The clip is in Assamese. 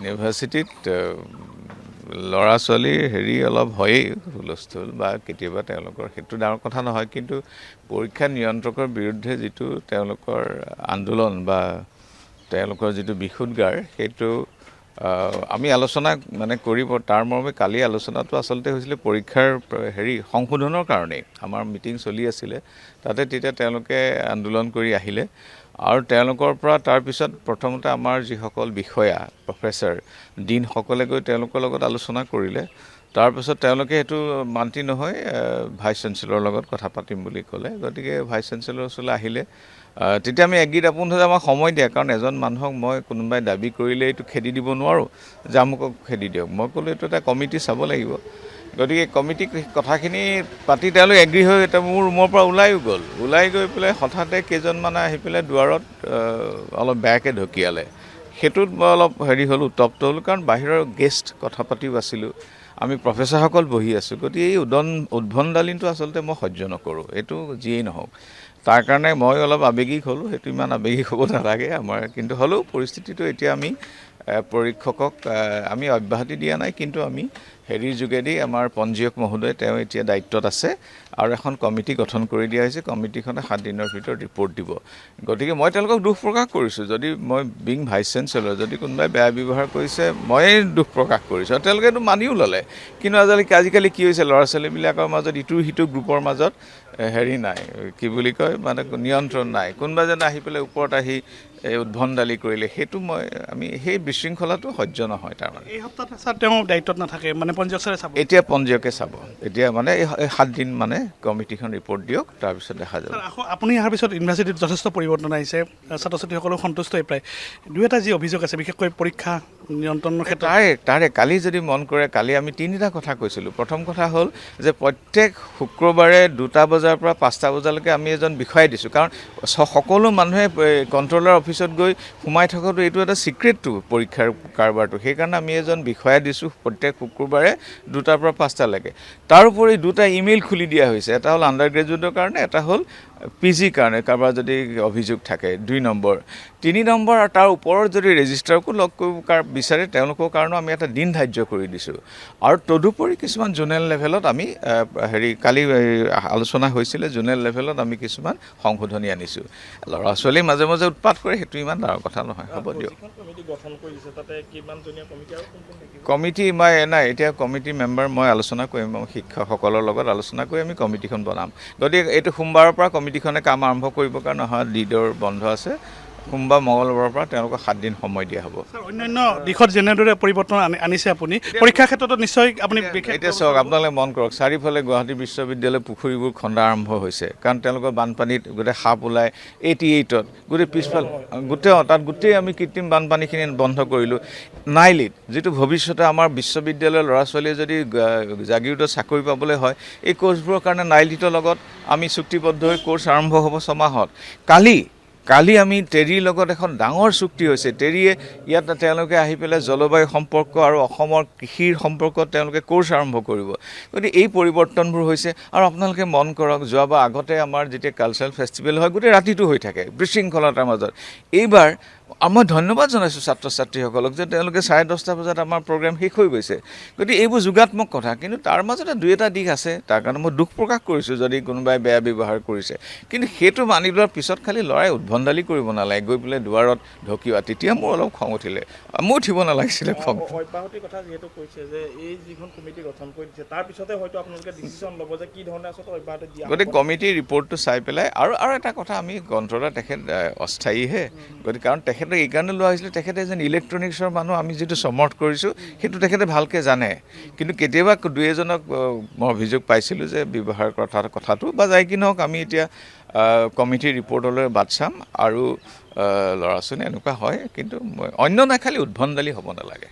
ইউনিভাৰ্চিটিত ল'ৰা ছোৱালীৰ হেৰি অলপ হয়েই হুলস্থুল বা কেতিয়াবা তেওঁলোকৰ সেইটো ডাঙৰ কথা নহয়, কিন্তু পৰীক্ষা নিয়ন্ত্ৰকৰ বিৰুদ্ধে যিটো তেওঁলোকৰ আন্দোলন বা তেওঁলোকৰ যিটো বিশুদ্গাৰ সেইটো আমি আলোচনা মানে কৰিব তাৰ মৰ্মে কালি আলোচনাটো আচলতে হৈছিলে পৰীক্ষাৰ হেৰি সংশোধনৰ কাৰণেই। আমাৰ মিটিং চলি আছিলে, তাতে তেতিয়া তেওঁলোকে আন্দোলন কৰি আহিলে আৰু তেওঁলোকৰ পৰা তাৰপিছত প্ৰথমতে আমাৰ যিসকল বিষয়া প্ৰফেচাৰ ডিনসকলে গৈ তেওঁলোকৰ লগত আলোচনা কৰিলে। তাৰপিছত তেওঁলোকে সেইটো মান্তি নহয় ভাইচ চেঞ্চেলৰৰ লগত কথা পাতিম বুলি ক'লে। গতিকে ভাইচ চেঞ্চেলৰ ওচৰলৈ আহিলে, তেতিয়া আমি একগীত আপোন হৈ আমাক সময় দিয়ে, কাৰণ এজন মানুহক মই কোনোবাই দাবী কৰিলে এইটো খেদি দিব নোৱাৰোঁ যে আমুকক খেদি দিয়ক। মই ক'লোঁ এইটো এটা কমিটি চাব লাগিব। গতিকে কমিটি কথাখিনি পাতি তেওঁলোক এগ্ৰী হৈ মোৰ ৰুমৰ পৰা ওলাই গৈ পেলাই হঠাতে কেইজনমানে আহি পেলাই দুৱাৰত অলপ বেয়াকৈ ঢকিয়ালে। সেইটোত মই অলপ হেৰি হ'লোঁ, উত্তপ্ত হ'লোঁ, কাৰণ বাহিৰৰ গেষ্ট কথা পাতিও আছিলোঁ, আমি প্ৰফেচাৰসকল বহি আছোঁ। গতিকে এই উদ্ভণ্ডালিটো আচলতে মই সহ্য নকৰোঁ, এইটো যিয়েই নহওক। তাৰ কাৰণে মই অলপ আৱেগিক হ'লোঁ, সেইটো ইমান আৱেগিক হ'ব নালাগে আমাৰ, কিন্তু হ'লেও পৰিস্থিতিটো এতিয়া আমি পৰীক্ষকক আমি অব্যাহতি দিয়া নাই, কিন্তু আমি হেৰিৰ যোগেদি আমাৰ পঞ্জীয়ক মহোদয় তেওঁ এতিয়া দায়িত্বত আছে আৰু এখন কমিটি গঠন কৰি দিয়া হৈছে। কমিটিখনে 7 দিনৰ ভিতৰত ৰিপৰ্ট দিব। গতিকে মই তেওঁলোকক দুখ প্ৰকাশ কৰিছোঁ, যদি মই বিং ভাইচ চেঞ্চেলৰ যদি কোনোবাই বেয়া ব্যৱহাৰ কৰিছে ময়েই দুখ প্ৰকাশ কৰিছোঁ, আৰু তেওঁলোকে এইটো মানিও ল'লে। কিন্তু আজিকালি কি হৈছে, ল'ৰা ছোৱালীবিলাকৰ মাজত ইটো সিটো গ্ৰুপৰ মাজত হেৰি নাই, কি বুলি কয়, মানে নিয়ন্ত্ৰণ নাই। কোনোবা যেন আহি পেলাই ওপৰত আহি উদ্ভণ্ডালি কৰিলে, সেইটো আমি সেই বিশৃংখলাটো সহ্য নহয়। তাৰমানে এই সপ্তাহত ছাৰ তেওঁ দায়িত্বত নাথাকে, মানে পঞ্জীয়ক ছাৰে চাব। এতিয়া পঞ্জীয়কে চাব, এতিয়া মানে এই 7 দিন মানে কমিটিখন ৰিপৰ্ট দিয়ক, তাৰপিছত দেখা যাব। আপুনি অহাৰ পিছত ইউনিভাৰ্চিটিত যথেষ্ট পৰিৱৰ্তন আহিছে, ছাত্ৰ ছাত্ৰীসকলেও সন্তুষ্টই প্ৰায়। দুই এটা যি অভিযোগ আছে, বিশেষকৈ পৰীক্ষা নিয়ন্ত্ৰণৰ ক্ষেত্ৰত তাৰে কালি যদি মন কৰে, কালি আমি 3টা কথা কৈছিলোঁ। প্ৰথম কথা হ'ল যে প্ৰত্যেক শুক্ৰবাৰে 2টা বজাৰ পৰা 5টা বজালৈকে আমি এজন বিষয়া দিছোঁ, কাৰণ সকলো মানুহে কণ্ট্ৰলাৰ অফিচত গৈ সোমাই থকাটো এইটো এটা ছিক্ৰেটটো পৰীক্ষাৰ কাৰবাৰটো। সেইকাৰণে আমি এজন বিষয়া দিছোঁ প্ৰত্যেক শুক্ৰবাৰে 2টাৰ পৰা 5টালৈকে। তাৰোপৰি 2টা ইমেইল খুলি দিয়া হৈছে, এটা হ'ল আণ্ডাৰ গ্ৰেজুৱেটৰ কাৰণে, এটা হ'ল PG কাৰণে, কাৰোবাৰ যদি অভিযোগ থাকে। 2 নম্বৰ। 3 নম্বৰ, আৰু তাৰ ওপৰত যদি ৰেজিষ্ট্ৰাৰকো লগ কৰিব বিচাৰে তেওঁলোকৰ কাৰণেও আমি এটা দিন ধাৰ্য কৰি দিছোঁ। আৰু তদুপৰি কিছুমান জোনেল লেভেলত আমি কালি আলোচনা হৈছিলে, জোনেল লেভেলত আমি কিছুমান সংশোধনী আনিছোঁ। ল'ৰা ছোৱালী মাজে মাজে উৎপাত কৰে, সেইটো ইমান ডাঙৰ কথা নহয়। হ'ব দিয়ক। কমিটি মই নাই, এতিয়া কমিটি মেম্বাৰ মই আলোচনা কৰিম, শিক্ষকসকলৰ লগত আলোচনা কৰি আমি কমিটিখন বনাম। গতিকে এইটো সোমবাৰৰ পৰা কমিটিখনে কাম আৰম্ভ কৰিবৰ কাৰণে অহা ঈদৰ বন্ধ আছে, সোমবাৰ মঙলবাৰৰ পৰা তেওঁলোকক 7 দিন সময় দিয়া হ'ব। অন্যান্য দিশত যেনেদৰে পৰিৱৰ্তন আনিছে আপুনি, পৰীক্ষাৰ ক্ষেত্ৰতো নিশ্চয় আপুনি এতিয়া চাওক, আপোনালোকে মন কৰক, চাৰিওফালে গুৱাহাটী বিশ্ববিদ্যালয় পুখুৰীবোৰ খন্দা আৰম্ভ হৈছে, কাৰণ তেওঁলোকৰ বানপানীত গোটেই সাপ ওলায়। 88ত গোটেই পিছফাল তাত গোটেই আমি কৃত্ৰিম বানপানীখিনি বন্ধ কৰিলোঁ। নাইলিত, যিটো ভৱিষ্যতে আমাৰ বিশ্ববিদ্যালয়ৰ ল'ৰা ছোৱালীয়ে যদি জাগিৰোডত চাকৰি পাবলৈ হয়, এই কোৰ্চবোৰৰ কাৰণে নাইলিতৰ লগত আমি চুক্তিবদ্ধ হৈ কোৰ্চ আৰম্ভ হ'ব 6 মাহত। কালি আমি টেৰীৰ লগত এখন ডাঙৰ চুক্তি হৈছে। টেৰীয়ে ইয়াত তেওঁলোকে আহি পেলাই জলবায়ু সম্পৰ্ক আৰু অসমৰ কৃষিৰ সম্পৰ্কত তেওঁলোকে কোৰ্চ আৰম্ভ কৰিব। গতিকে এই পৰিৱৰ্তনবোৰ হৈছে। আৰু আপোনালোকে মন কৰক, যোৱাবাৰ আগতে আমাৰ যেতিয়া কালচাৰেল ফেষ্টিভেল হয় গোটেই ৰাতিটো হৈ থাকে বিশৃংখলতাৰ মাজত। এইবাৰ মই ধন্যবাদ জনাইছোঁ ছাত্ৰ ছাত্ৰীসকলক যে তেওঁলোকে 10:30 বজাত আমাৰ প্ৰগ্ৰেম শেষ হৈ গৈছে। গতিকে এইবোৰ যোগাত্মক কথা, কিন্তু তাৰ মাজতে 2এটা দিশ আছে, তাৰ কাৰণে মই দুখ প্ৰকাশ কৰিছোঁ যদি কোনোবাই বেয়া ব্যৱহাৰ কৰিছে। কিন্তু সেইটো মানি লোৱাৰ পিছত খালি ল'ৰাই উদ্ভণ্ডালি কৰিব নালাগে, গৈ পেলাই দুৱাৰত ঢকিওৱা, তেতিয়া মোৰ অলপ খং উঠিলে। মোৰ উঠিব নালাগিছিলে খং। অব্যাহতিৰ কথা যিহেতু কৈছে যে এই যিখন কমিটি গঠন কৰি দিছে, তাৰ পিছতে হয়তো আপোনালোকে ডিচিশ্যন ল'ব যে কি ধৰণে আচলতে অব্যাহতি দিয়া। গতিকে কমিটিৰ ৰিপৰ্টটো চাই পেলাই আৰু এটা কথা, আমি কণ্ট্ৰলাৰ তেখেত অস্থায়ীহে, গতিকে কাৰণ তেখেতে এইকাৰণে লোৱা হৈছিলে, তেখেতে এজন ইলেক্ট্ৰনিক্সৰ মানুহ, আমি যিটো সমৰ্থ কৰিছোঁ সেইটো তেখেতে ভালকৈ জানে। কিন্তু কেতিয়াবা 2-এজনক মই অভিযোগ পাইছিলোঁ যে ব্যৱহাৰ কথাটো বা যাই কি নহওক, আমি এতিয়া কমিটিৰ ৰিপৰ্টলৈ বাট চাম। আৰু ল'ৰা ছোৱালী এনেকুৱা হয়, কিন্তু অন্য নাই, খালি উদ্ভণ্ডালি হ'ব নালাগে।